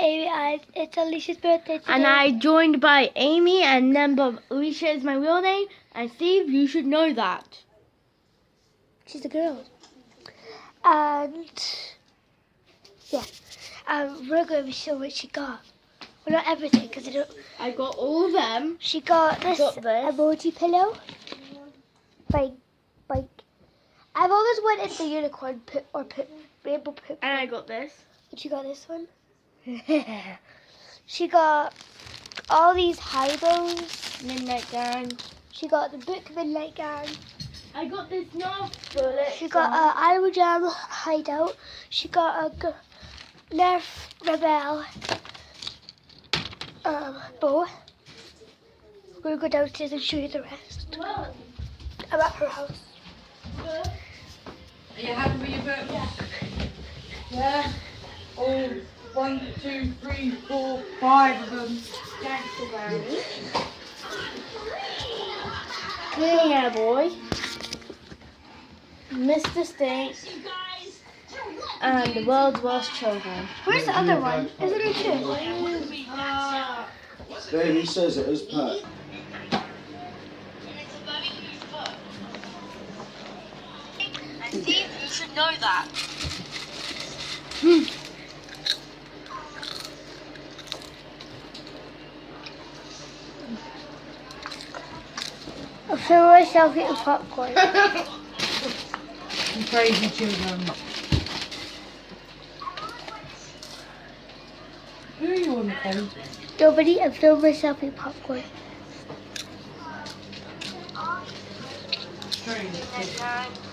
Amy, and it's Alicia's birthday today. And I joined by Amy, and then Alicia is my real name. And Steve, you should know that. She's a girl. And yeah, we're going to show what she got. Well, not everything, because I got all of them. she got this emoji pillow. Bike. I've always wanted the unicorn rainbow poop. And I got this. But she got this one. She got all these Haribos. Midnight Gang. She got the book Midnight Gang. I got this Nerf bullet. She got a Animal Jam hideout. She got a Nerf Rebel bow. We're going to go downstairs and show you the rest. I'm at her house. Are you happy with your book? Yeah. All 1, 2, 3, 4, 5 of them. Gangster band. Yeah, boy. Mr. Stink. And the world's worst children. Where's the other one? Isn't there two? Dave, he says it is Pat. And Steve, you should know that. I feel myself eating popcorn. You crazy children. Who are you on the phone? Nobody, I feel myself eating popcorn. Strange.